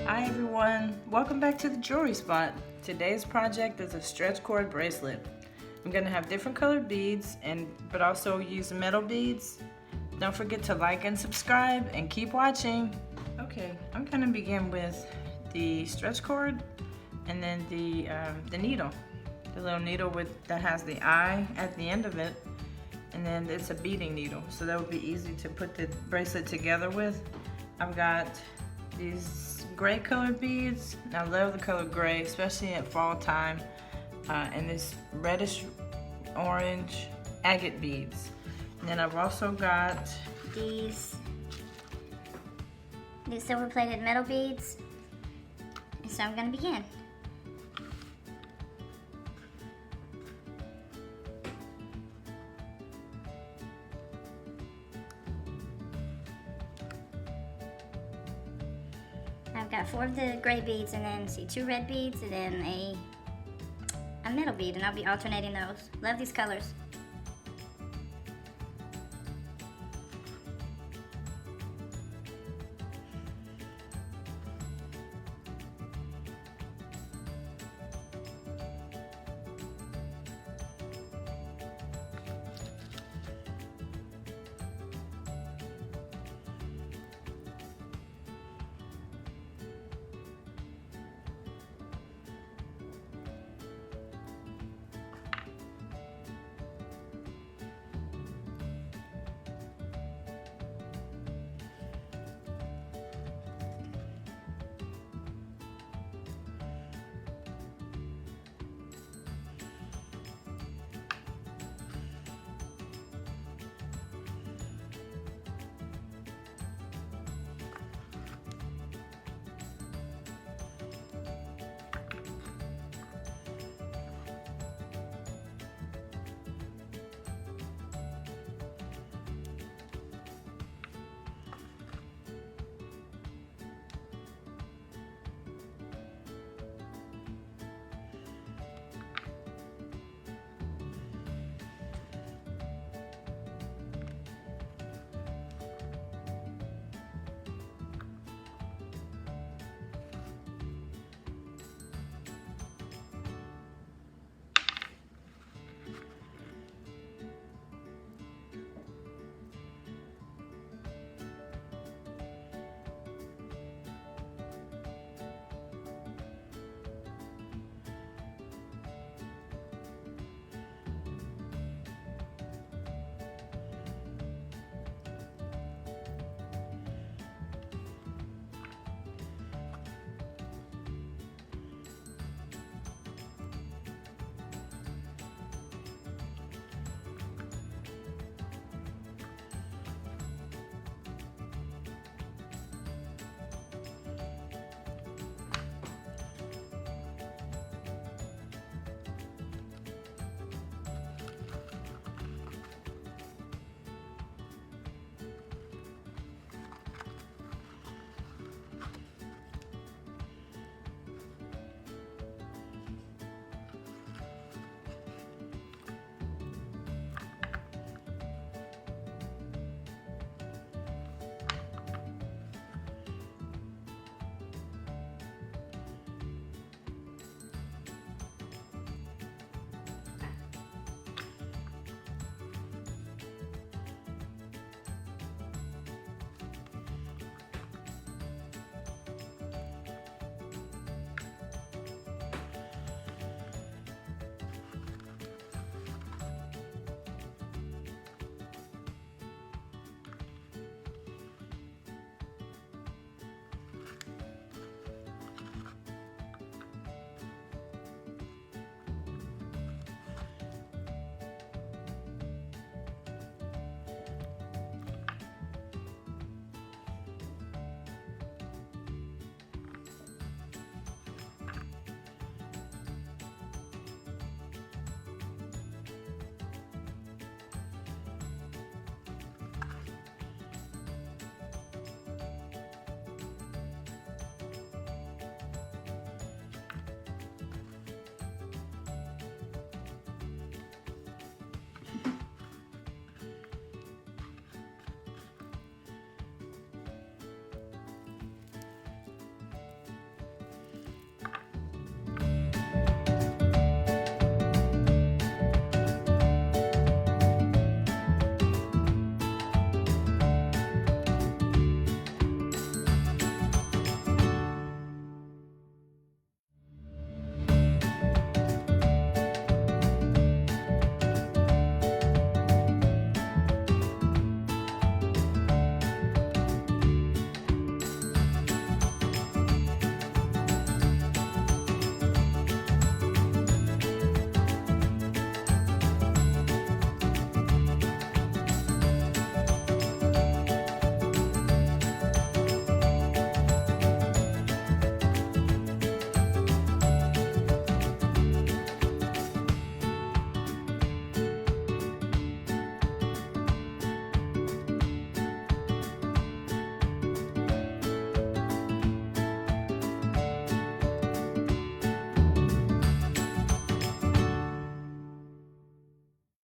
Hi everyone, welcome back to the jewelry spot. Today's project is a stretch cord bracelet. I'm gonna have different colored beads but also use metal beads. Don't forget to like and subscribe and keep watching. Okay, I'm gonna begin with the stretch cord and then the needle. The little needle that has the eye at the end of it, and then it's a beading needle, so that would be easy to put the bracelet together with. I've got these gray colored beads. I love the color gray, especially at fall time, and this reddish orange agate beads. And then I've also got these silver plated metal beads. And so I'm going to begin. I've got 4 of the gray beads, and then 2 red beads, and then a metal bead, and I'll be alternating those. Love these colors.